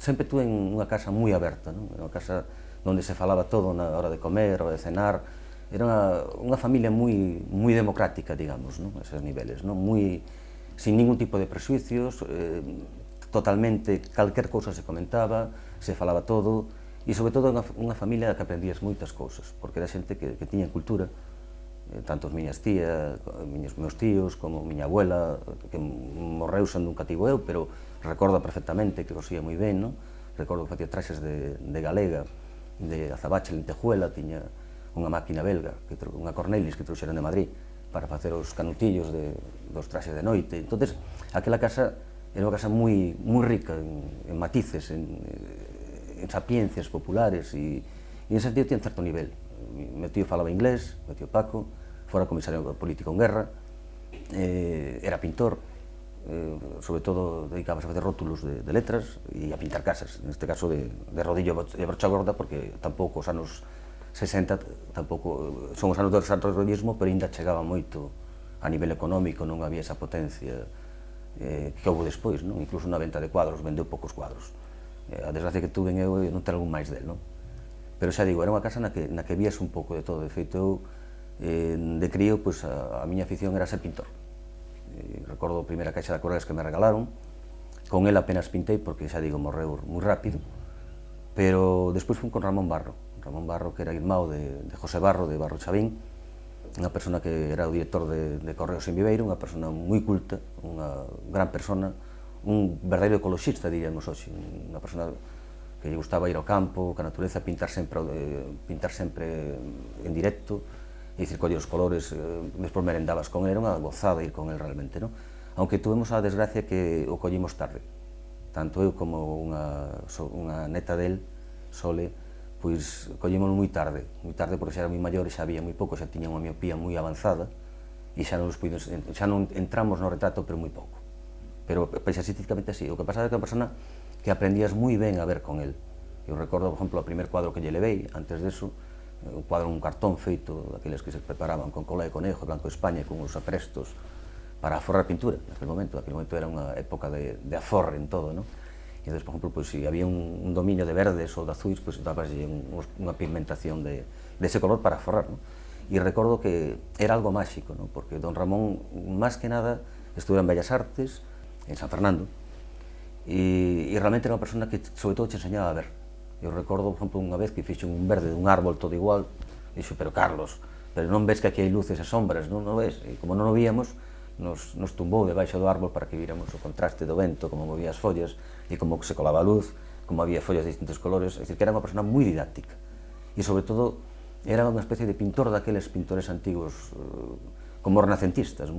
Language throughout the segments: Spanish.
sempre tuve unha casa moi aberta, non? Era unha casa onde se falaba todo na hora de comer, hora de cenar. Era unha familia moi democrática, digamos, non? A esos niveles, non? Sin ningún tipo de prejuicios, totalmente, calquer cousa se comentaba, se falaba todo, e sobre todo unha familia que aprendías moitas cousas, porque era xente que tiña cultura, tanto as miñas tías, meus tíos, como miña abuela, que morreu sendo un cativo eu, pero recordo perfectamente que cosía moi ben, non? Recordo que facía traxes de galega, de azabache, lentejuela, tiña unha máquina belga, unha Cornelis que trouxeran de Madrid para facer os canutillos dos traxes de noite. Entonces, aquela casa era unha casa moi rica en matices, en sapiencias populares, e en ese sentido tiene certo nivel. Meu tío falaba inglés, meu tío Paco, fora comisario político en guerra, era pintor, sobre todo dedicábase a facer rótulos de letras e a pintar casas, neste caso de rodillo e brocha gorda, porque tampouco os anos 60 tampouco son os anos do desarrollismo, pero ainda chegaba moito a nivel económico, non había esa potencia que houve despois, non? Incluso na venta de cuadros vendeu poucos cuadros. A desgracia que tuve eu non ter algún máis del, non? Pero xa digo, era unha casa na que vías un pouco de todo. De feito, eu, de crío, a miña afición era ser pintor. Recordo a primeira caixa de acuarelas que me regalaron, con el apenas pintei, porque xa digo, morreu moi rápido, pero despois fui con Ramón Barro, que era irmão de José Barro, de Barro Chavín, unha persona que era o director de Correos en Viveiro, unha persona moi culta, unha gran persona, un verdadeiro ecoloxista, diríamos hoxe, unha persona que lle gustaba ir ao campo, ca natureza, pintar sempre en directo, e dicir, coller os colores, despois merendabas con ele, era unha gozada ir con ele realmente, non? Aunque tuvemos a desgracia que o collimos tarde, tanto eu como unha neta del, Sole, pois collímolo moi tarde porque xa era moi maior e xa había moi pouco, xa tiña unha miopía moi avanzada e xa non entramos no retrato, pero moi pouco. Pero paisaxísticamente así. O que pasaba é que é unha persona que aprendías moi ben a ver con el. Eu recordo, por exemplo, o primer cuadro que lle levei, antes deso, un cuadro un cartón feito, daqueles que se preparaban con cola de conejo, Blanco de España, con os aprestos para aforrar pintura, naquele momento era unha época de aforre en todo, non? E, por exemplo, se había un dominio de verdes ou de azuis, dabas unha pigmentación dese color para aforrar, non? E recordo que era algo máxico, non? Porque don Ramón, máis que nada, estuvo en Bellas Artes, en San Fernando, e realmente era unha persona que, sobre todo, te enseñaba a ver. Eu recordo, por exemplo, unha vez que fixo un verde dun árbol todo igual, dixo, pero Carlos, pero non ves que aquí hai luces e sombras, non o ves? E como non o víamos, nos tumbou debaixo do árbol para que víramos o contraste do vento, como movía as follas, e como se colaba a luz, como había follas de distintos colores, é dicir, que era unha persona moi didáctica. E, sobre todo, era unha especie de pintor daqueles pintores antigos, como renacentistas,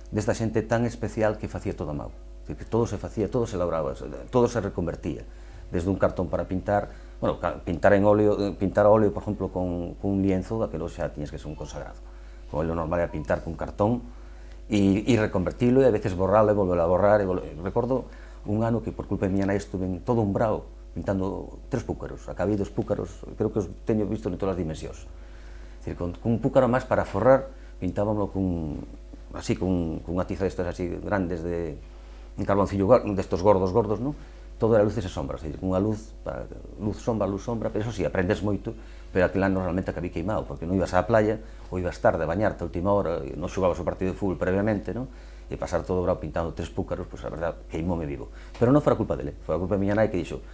desta xente tan especial que facía todo a mão. É dicir, que todo se facía, todo se elaboraba, todo se reconvertía. Desde un cartón para pintar, bueno, pintar a óleo, por exemplo, con un lienzo, daquilo xa tiñes que ser un consagrado. O óleo normal era pintar con cartón e reconvertilo, e a veces borralo e volverlo a borrar. Recordo un ano que por culpa de miña nai estuve todo umbrado pintando 3 púcaros, acabei 2 púcaros, creo que os teño visto en todas as dimensións. É dicir, con un púcaro máis para forrar, pintábamlo con unha tiza destas así grandes de un carboncillo destos gordos, non? Todo era luces e sombras, unha luz sombra, pero eso sí, aprendes moito, pero aquel ano realmente acabei queimado, porque non ibas á playa, ou ibas tarde a bañarte a última hora, non xugabas o partido de fútbol previamente, non? E pasar todo o brao pintando 3 púcaros, pois a verdad, queimoume vivo. Pero non foi a culpa dele, foi a culpa de miña nai que dixo,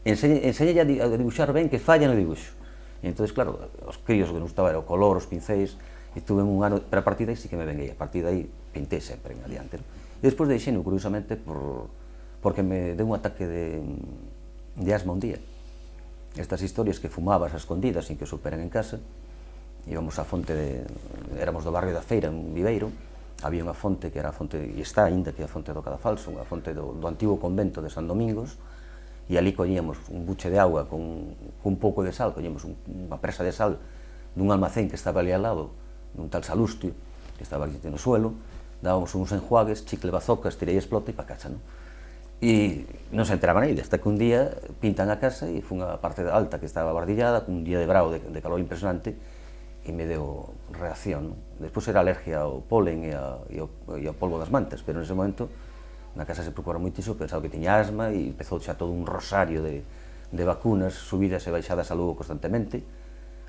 enseñalle a dibuixar ben, que falla no dibuixo. E entón, claro, os críos que nos gustaba era o color, os pincéis, e tuve un ano, pero a partir de aí sí que me venguei, a partir de aí pintei sempre en adiante. E despois deixei-no, curiosamente, porque me deu un ataque de asma un día. Estas historias que fumabas a escondidas sin que superen en casa, íbamos á fonte, éramos do barrio da Feira, en Viveiro, había unha fonte que era a fonte, e está aínda, que é a fonte do Cadafalso, unha fonte do antigo convento de San Domingos, e ali collíamos un buche de agua con un pouco de sal, collíamos unha presa de sal dun almacén que estaba ali al lado, dun tal Salustio, que estaba aquí no suelo, dábamos uns enjuagues, chicle, bazocas, tirei explota e pa casa, non? E non se enteraba nadie, hasta que un día pintan a casa e fun a parte alta que estaba bardillada, cun día de brao de calor impresionante, e me deu reacción, non? Despois era alergia ao polen e ao polvo das mantas, pero nese momento Na casa se preocupara moitísimo, pensaba que tiña asma e empezou xa todo un rosario de vacunas, subidas e baixadas a Lugo constantemente,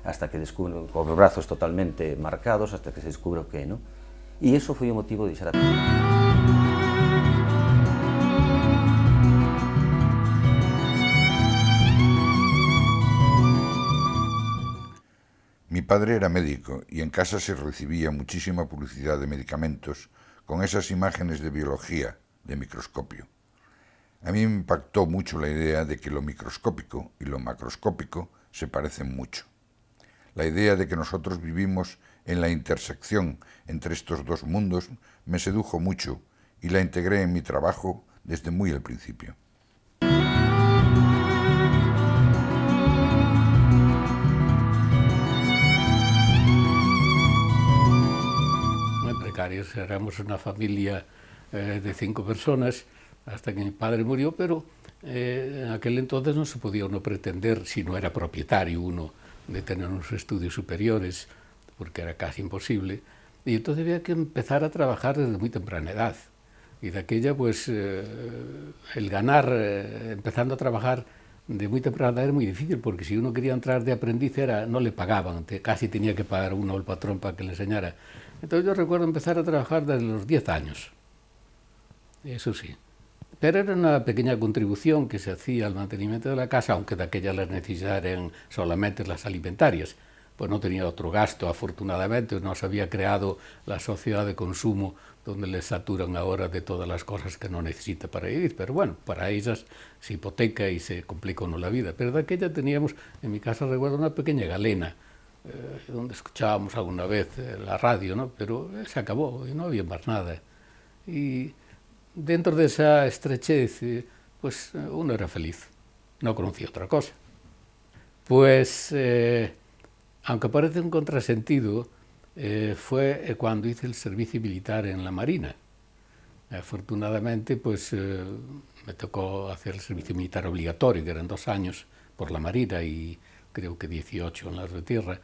hasta que descubre, con os brazos totalmente marcados, hasta que se descubre o que, non? E iso foi o motivo de deixar a... Mi padre era médico y en casa se recibía muchísima publicidad de medicamentos con esas imágenes de biología, de microscopio. A mí me impactó mucho la idea de que lo microscópico y lo macroscópico se parecen mucho. La idea de que nosotros vivimos en la intersección entre estos dos mundos me sedujo mucho y la integré en mi trabajo desde muy al principio. Éramos una familia de 5 personas hasta que mi padre murió, pero en aquel entonces no se podía uno pretender, si no era propietario uno, de tener unos estudios superiores, porque era casi imposible, y entonces había que empezar a trabajar desde muy temprana edad. Y de aquella, pues, el ganar, empezando a trabajar de muy temprana edad era muy difícil, porque si uno quería entrar de aprendiz no le pagaban, casi tenía que pagar uno al patrón para que le enseñara. Entonces yo recuerdo empezar a trabajar desde los 10 años, eso sí. Pero era una pequeña contribución que se hacía al mantenimiento de la casa, aunque de aquellas las necesidades eran solamente las alimentarias. Pues no tenía otro gasto, afortunadamente, no se había creado la sociedad de consumo donde les saturan ahora de todas las cosas que no necesita para vivir. Pero bueno, para ellas se hipoteca y se complica uno la vida. Pero de aquella teníamos, en mi casa recuerdo, una pequeña galena, donde escuchábamos alguna vez la radio, ¿no? Pero se acabó y no había más nada. Y dentro de esa estrechez, pues uno era feliz, no conocía otra cosa. Pues, aunque parece un contrasentido, fue cuando hice el servicio militar en la Marina. Afortunadamente, pues me tocó hacer el servicio militar obligatorio, que eran 2 años por la Marina y creo que 18 en la de tierra.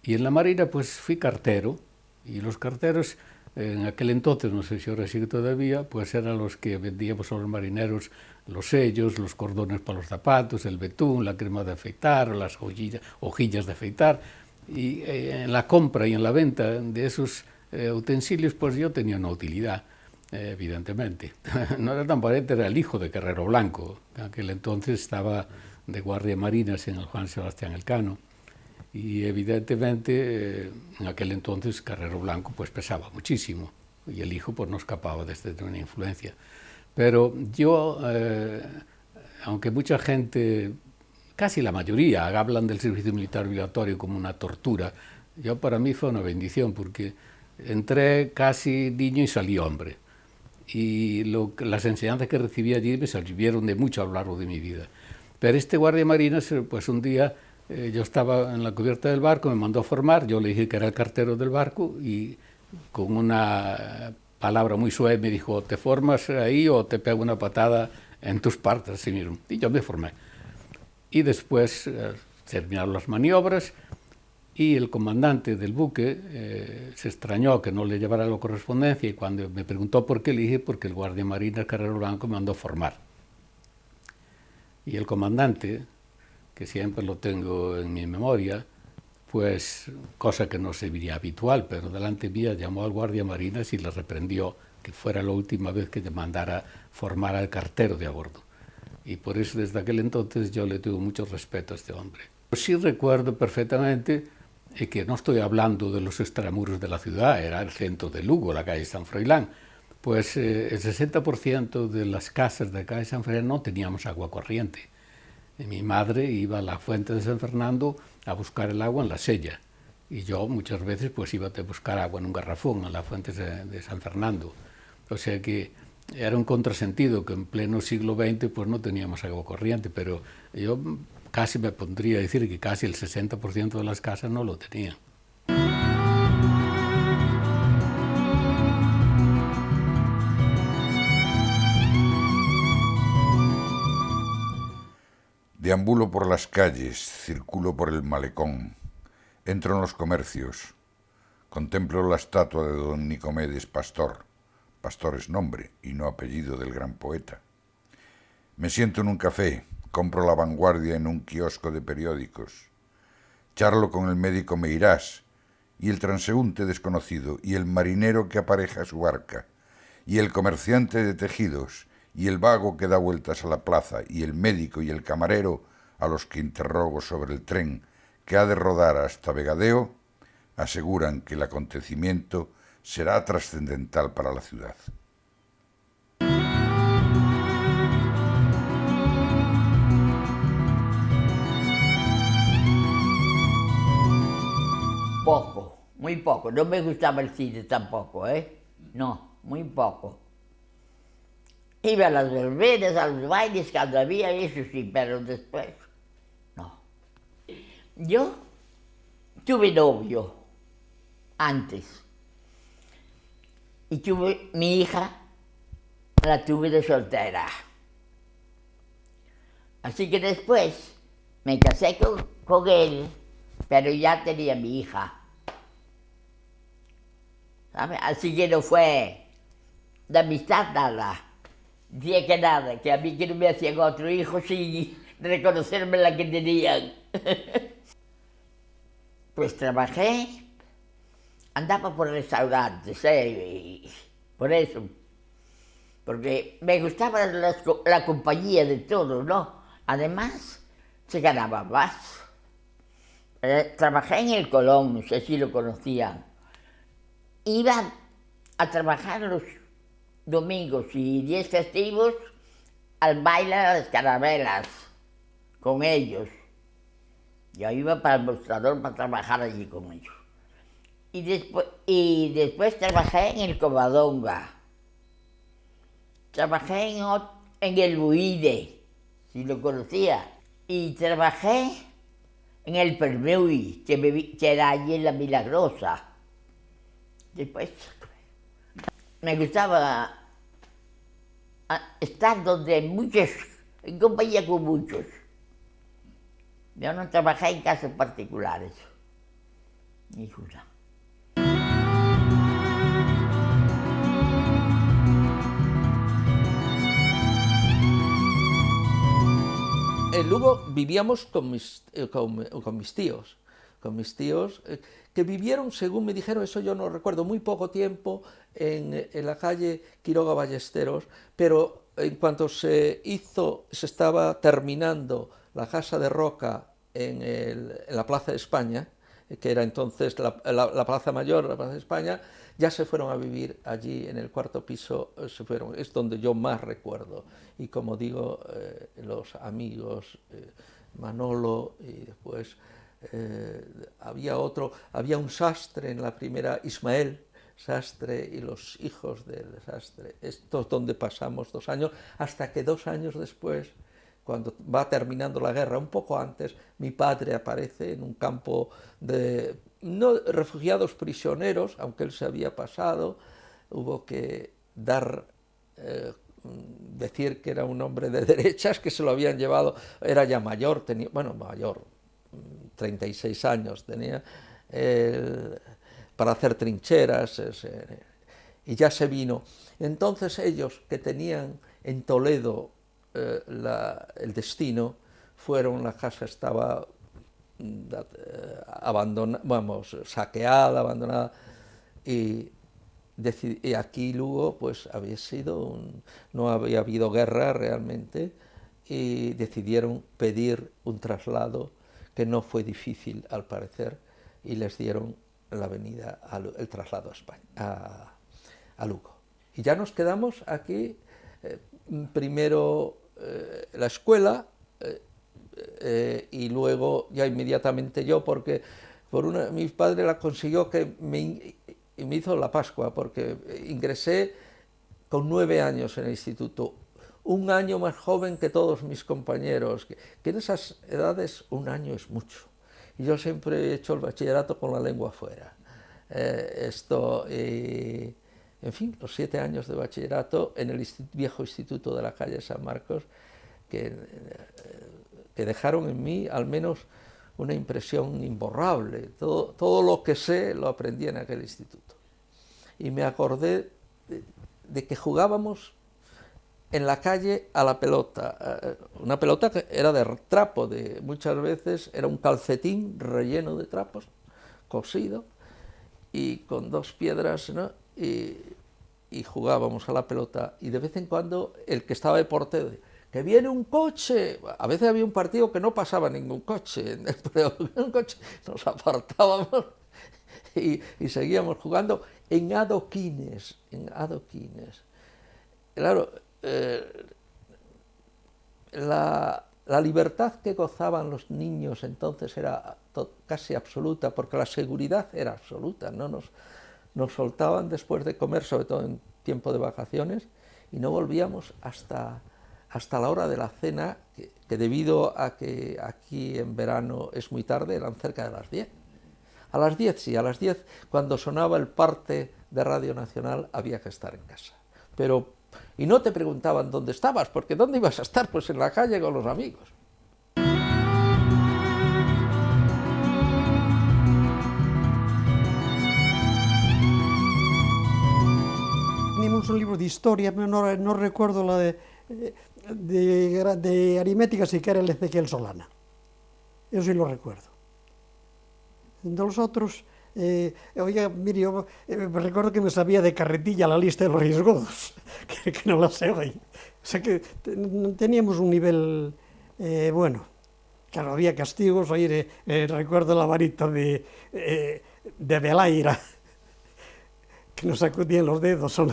Y en la Marina pues fui cartero, y los carteros en aquel entonces, no sé si ahora sigue todavía, pues eran los que vendíamos a los marineros los sellos, los cordones para los zapatos, el betún, la crema de afeitar, las hojillas de afeitar. Y en la compra y en la venta de esos utensilios pues yo tenía una utilidad, evidentemente. No era tan pariente, era el hijo de Carrero Blanco, que en aquel entonces estaba de guardia marinas en el Juan Sebastián Elcano. Y evidentemente en aquel entonces Carrero Blanco pues pesaba muchísimo y el hijo pues no escapaba de una influencia. Pero yo, aunque mucha gente, casi la mayoría, hablan del servicio militar obligatorio como una tortura, yo para mí fue una bendición porque entré casi niño y salí hombre. Y las enseñanzas que recibí allí me sirvieron de mucho a lo largo de mi vida. Pero este guardia marina, pues un día yo estaba en la cubierta del barco, me mandó a formar, yo le dije que era el cartero del barco y con una palabra muy suave me dijo, ¿te formas ahí o te pego una patada en tus partes? Así mismo. Y yo me formé. Y después terminaron las maniobras y el comandante del buque se extrañó que no le llevara la correspondencia y cuando me preguntó por qué, le dije porque el guardia marina Carrero Blanco me mandó a formar. Y el comandante, que siempre lo tengo en mi memoria, pues, cosa que no se diría habitual, pero delante mía llamó al guardia marinas y le reprendió que fuera la última vez que le mandara formar al cartero de a bordo. Y por eso desde aquel entonces yo le tuve mucho respeto a este hombre. Pues sí recuerdo perfectamente que no estoy hablando de los extramuros de la ciudad, era el centro de Lugo, la calle San Froilán. Pues el 60% de las casas de la calle San Froilán no teníamos agua corriente. Mi madre iba a la fuente de San Fernando a buscar el agua en la sella y yo muchas veces pues iba a buscar agua en un garrafón en la fuente de San Fernando. O sea que era un contrasentido que en pleno siglo XX pues no teníamos agua corriente, pero yo casi me pondría a decir que casi el 60% de las casas no lo tenían. Deambulo por las calles, circulo por el malecón, entro en los comercios, contemplo la estatua de don Nicomedes Pastor, Pastor es nombre y no apellido del gran poeta. Me siento en un café, compro La Vanguardia en un kiosco de periódicos, charlo con el médico Meirás y el transeúnte desconocido y el marinero que apareja su barca y el comerciante de tejidos y el vago que da vueltas a la plaza y el médico y el camarero a los que interrogo sobre el tren que ha de rodar hasta Vegadeo, aseguran que el acontecimiento será trascendental para la ciudad. Poco, muy poco. No me gustaba el cine tampoco, ¿eh? No, muy poco. Iba a las verbenas, a los bailes cuando había, eso sí, pero después, no. Yo tuve novio antes y tuve mi hija, la tuve de soltera. Así que después me casé con él, pero ya tenía mi hija. ¿Sabe? Así que no fue de amistad nada. Decía que nada, que a mí que no me hacían otro hijo sin reconocerme la que tenían. Pues trabajé, andaba por restaurantes, por eso. Porque me gustaba la compañía de todos, ¿no? Además, se ganaba más. Trabajé en el Colón, no sé si lo conocían. Iba a trabajar los domingos y 10 festivos al baile a las carabelas con ellos. Yo iba para el mostrador para trabajar allí con ellos. Y después trabajé en el Covadonga. Trabajé en el Buide, si lo conocía. Y trabajé en el Permui, que era allí en La Milagrosa. Después me gustaba estar donde muchos, en compañía con muchos. Yo no trabajé en casas particulares, ninguna. En Lugo vivíamos con mis tíos, que vivieron, según me dijeron, eso yo no recuerdo, muy poco tiempo en la calle Quiroga Ballesteros, pero en cuanto se estaba terminando la Casa de Roca en la Plaza de España, que era entonces la Plaza Mayor, la Plaza de España, ya se fueron a vivir allí en el cuarto piso, es donde yo más recuerdo. Y como digo, los amigos, Manolo, y después había un sastre en la primera, Ismael Sastre, y los hijos del sastre. Esto es donde pasamos 2 años, hasta que 2 años después, cuando va terminando la guerra, un poco antes, mi padre aparece en un campo de, no refugiados prisioneros, aunque él se había pasado, hubo que decir que era un hombre de derechas, que se lo habían llevado, era ya mayor, mayor, 36 años tenía, para hacer trincheras, y ya se vino. Entonces ellos, que tenían en Toledo el destino, la casa estaba saqueada, abandonada, y aquí Lugo pues había sido no había habido guerra realmente, y decidieron pedir un traslado que no fue difícil al parecer, y les dieron el traslado a España, a Lugo. Y ya nos quedamos aquí, primero la escuela, y luego ya inmediatamente yo, porque mi padre la consiguió y me hizo la Pascua, porque ingresé con 9 años en el instituto, 1 año más joven que todos mis compañeros, que en esas edades 1 año es mucho. Y yo siempre he hecho el bachillerato con la lengua afuera. En fin, los 7 años de bachillerato en el viejo instituto de la calle San Marcos, que dejaron en mí al menos una impresión imborrable. Todo lo que sé lo aprendí en aquel instituto. Y me acordé de que jugábamos en la calle a la pelota. Una pelota que era de trapo, muchas veces era un calcetín relleno de trapos, cosido, y con 2 piedras, ¿no? Y jugábamos a la pelota, y de vez en cuando el que estaba de portero, que viene un coche, a veces había un partido que no pasaba ningún coche, pero un coche, nos apartábamos y seguíamos jugando en adoquines, Claro, la libertad que gozaban los niños entonces era casi absoluta, porque la seguridad era absoluta, no nos soltaban después de comer, sobre todo en tiempo de vacaciones, y no volvíamos hasta la hora de la cena, que debido a que aquí en verano es muy tarde, eran cerca de las 10. A las 10, sí, a las 10, cuando sonaba el parte de Radio Nacional, había que estar en casa. Y no te preguntaban dónde estabas, porque ¿dónde ibas a estar? Pues en la calle con los amigos. Teníamos un libro de historia, pero no recuerdo la de aritmética, sí que era el Ezequiel Solana. Eso sí lo recuerdo. De los otros, oiga, mire, yo recuerdo que me sabía de carretilla la lista de los riesgos, que no la sé hoy. O sea que teníamos un nivel bueno. Claro, había castigos, oye, recuerdo la varita de Belaira, que nos sacudían los dedos o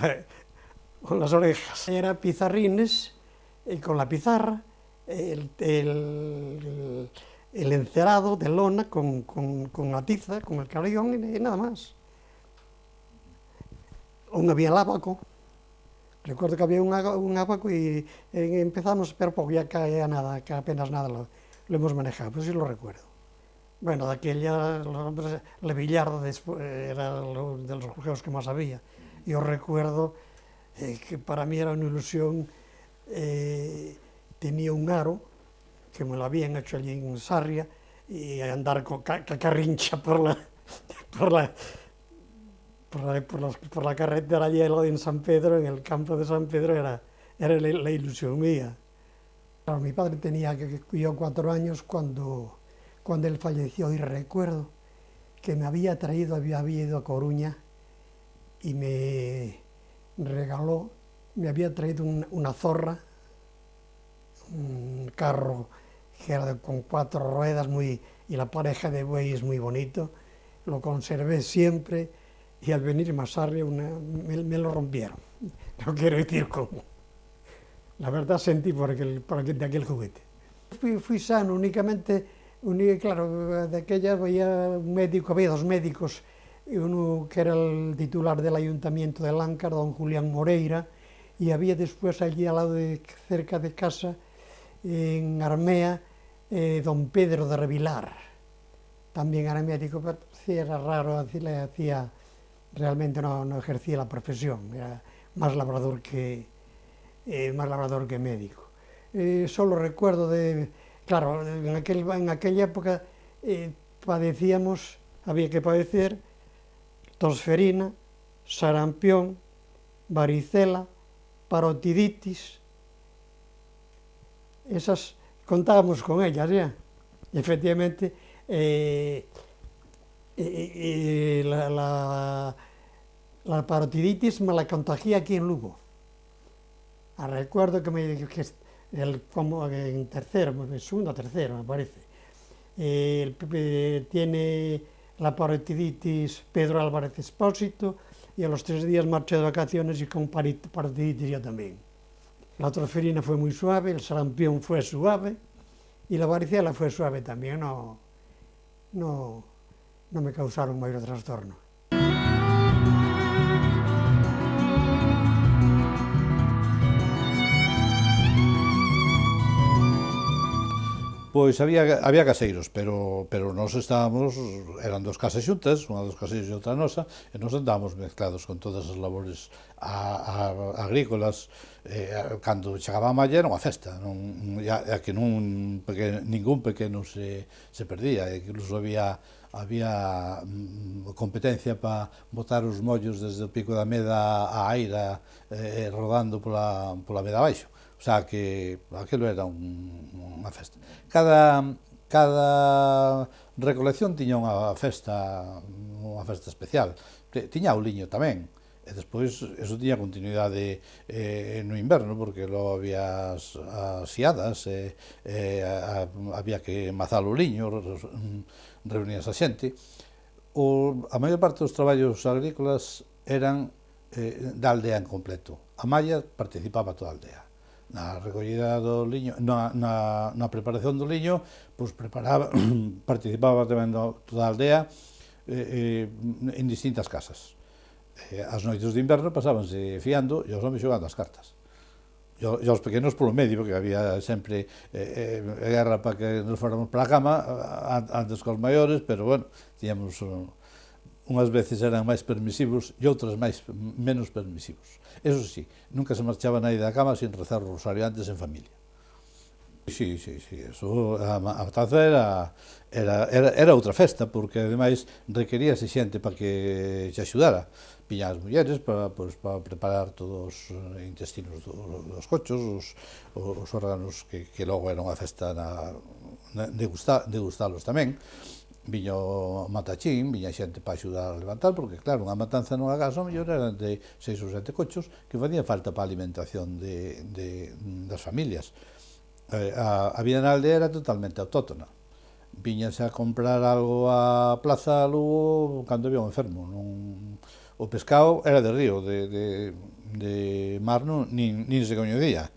las orejas. Era pizarrines, con la pizarra, el encerado de lona con la tiza, con el carrión y nada más. Había el abaco. Recuerdo que había un abaco y empezamos, pero poco, ya caía nada, que apenas nada lo hemos manejado, pero sí lo recuerdo. Bueno, de aquella, el billardo era de los juegos que más había. Yo recuerdo que para mí era una ilusión, tenía un aro, que me lo habían hecho allí en Sarria, y andar con carrincha por la carretera allí en San Pedro, en el campo de San Pedro, era la ilusión mía. Claro, mi padre tenía yo 4 años cuando él falleció, y recuerdo que me había ido a Coruña y me regaló, me había traído una zorra, un carro que era con 4 ruedas y la pareja de bueyes muy bonito, lo conservé siempre y al venir a Sarria me lo rompieron. No quiero decir cómo. La verdad sentí por aquel juguete. Fui sano, únicamente, claro, de aquella había 2 médicos, uno que era el titular del Ayuntamiento de Láncar, don Julián Moreira, y había después allí al lado cerca de casa, en Armea, don Pedro de Revilar, también era médico, pero sí era raro, realmente no ejercía la profesión, era más labrador que médico. Solo recuerdo claro, en aquella época había que padecer tosferina, sarampión, varicela, parotiditis. Esas contábamos con ellas ya. Y efectivamente, la parotiditis me la contagié aquí en Lugo. Recuerdo como en segundo o tercero, me parece. Tiene la parotiditis Pedro Álvarez Expósito, y a los 3 días marché de vacaciones y con parotiditis yo también. La tosferina fue muy suave, el sarampión fue suave y la varicela fue suave también, no me causaron mayor trastorno. Pois había caseiros, pero nós estábamos, eran dos casas xuntas, unha dos caseiros e outra nosa, e nós andábamos mezclados con todas as labores agrícolas. Cando chegaba a malla era unha festa, que ningún pequeno se perdía, incluso había competencia para botar os mollos desde o Pico da Meda á Aira, rodando pola Meda abaixo. O sea, que aquilo era unha festa. Cada recolección tiña unha festa especial. Tiña o liño tamén, e despois eso tiña continuidade no inverno, porque logo había as fiadas, había que mazar o liño, reunías a xente. A maior parte dos traballos agrícolas eran da aldea en completo. A malla participaba toda a aldea. Na recollida do liño, na preparación do liño, pois participaba tamén toda a aldea en distintas casas. As noites de inverno pasábanse fiando e os homens xogando as cartas. E os pequenos polo medio, porque había sempre guerra para que nos fóramos para a cama antes cos maiores, pero bueno, tiñamos unhas veces eran máis permisivos e outras menos permisivos. Eso sí, nunca se marchaba nadie da cama sin rezar o rosario antes en familia. Sí, eso, a matanza era outra festa, porque ademais requeríase xente para que se axudara. Piñan as mulleres para preparar todos os intestinos dos cochos, os órganos que logo era unha festa degustalos tamén. Viña o matachín, viña xente para axudar a levantar, porque claro, unha matanza nunha casa, ao mellor eran de 6 ou 7 cochos que facían falta para a alimentación das familias. A vida na aldea era totalmente autóctona. Viñase a comprar algo á plaza Lugo cando había un enfermo. O pescado era de río, de mar nin se coñecía.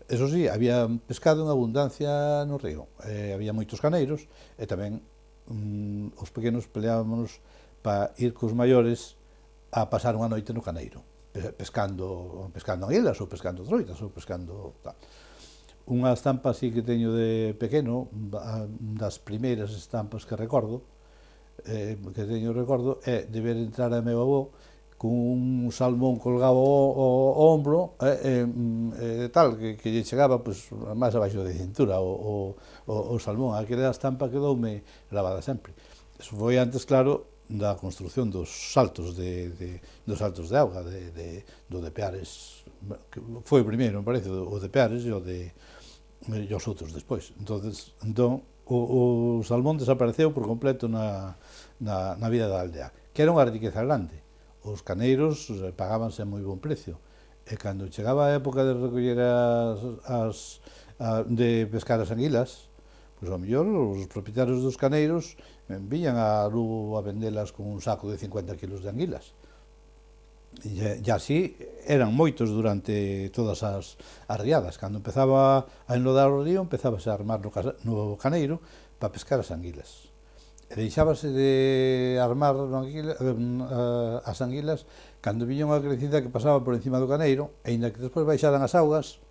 Eso sí, había pescado en abundancia no río, había moitos caneiros, e tamén os pequenos peleábamos para ir cos maiores a pasar unha noite no caneiro, pescando anguilas, ou pescando troitas, ou pescando tal. Unha estampa así que teño de pequeno, das primeiras estampas que recordo, é de ver entrar a meu avó con un salmón colgado ao ombro, tal, que lle chegaba máis abaixo de cintura o salmón. Aquela estampa quedoume grabada sempre. Eso foi antes, claro, da construción dos saltos de auga, do de Peares, que foi o primeiro, me parece, o de Peares e os outros despois. Entón, o salmón desapareceu por completo na vida da aldea, que era unha riqueza grande. Os caneiros pagábanse a moi bon precio, e cando chegaba a época de recoller de pescar as anguilas, pois ao mellor os propietarios dos caneiros viñan a Lugo a vendelas con un saco de 50 kilos de anguilas. E así eran moitos durante todas as riadas. Cando empezaba a enlodar o río, empezábase a armar no caneiro para pescar as anguilas. E deixábase de armar as anguilas cando viña unha crecida que pasaba por encima do caneiro, e ainda que despois baixaran as augas,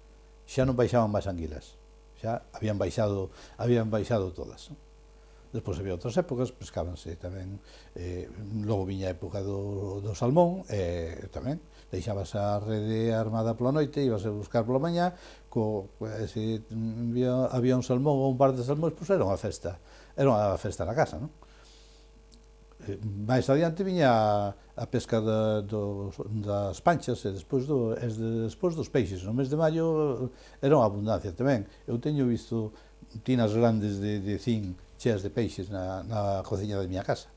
xa non baixaban máis anguilas, xa habían baixado todas. Despois había outras épocas, pescábanse tamén, logo viña a época do salmón, e tamén deixábase a rede armada pola noite, ibase a buscar pola mañá, se había un salmón ou un par de salmóns, pois era unha festa na casa, non? Mais adiante viña a pesca das panchas e despois dos peixes. No mes de maio era unha abundancia tamén. Eu teño visto tinas grandes de zinc cheas de peixes na cociña da miña casa.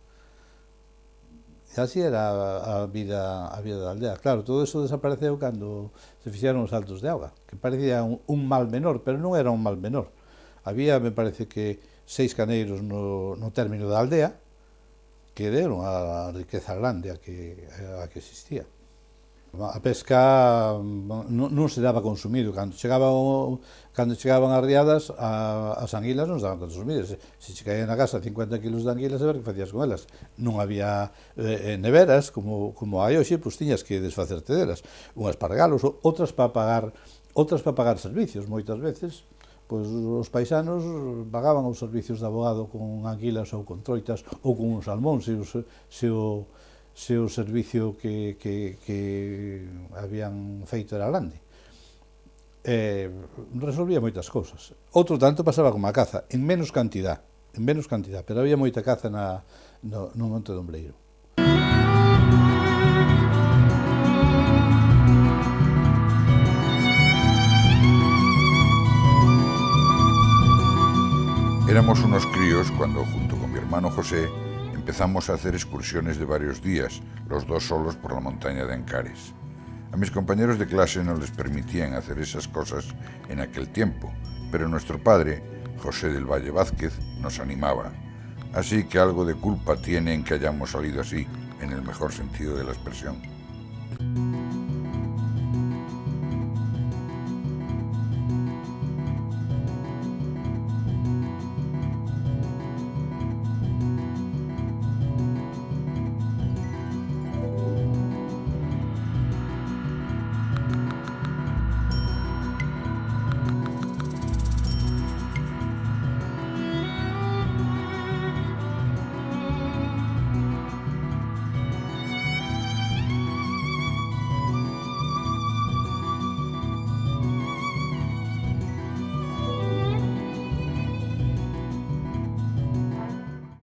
E así era a vida da aldea. Claro, todo eso desapareceu cando se fixeron os saltos de auga, que parecía un mal menor, pero non era un mal menor. Había, me parece que, 6 caneiros no término da aldea, que deron a riqueza grande a que existía. A pesca non se daba consumido. Cando chegaban as riadas, as anguilas non se daban consumidas. Se che caían na casa 50 kilos de anguilas, a ver que facías con elas. Non había neveras, como hai hoxe, pois tiñas que desfacerte delas. Unhas para regalos, outras para pagar servicios. Moitas veces pois os paisanos pagaban os servicios de abogado con anguilas ou con troitas ou con un salmón se o servicio que habían feito era grande. Resolvía moitas cousas. Outro tanto pasaba como a caza, en menos cantidad, pero había moita caza no Monte do Ombreiro. Éramos unos críos cuando, junto con mi hermano José, empezamos a hacer excursiones de varios días, los dos solos por la montaña de Ancares. A mis compañeros de clase no les permitían hacer esas cosas en aquel tiempo, pero nuestro padre, José del Valle Vázquez, nos animaba. Así que algo de culpa tiene en que hayamos salido así, en el mejor sentido de la expresión.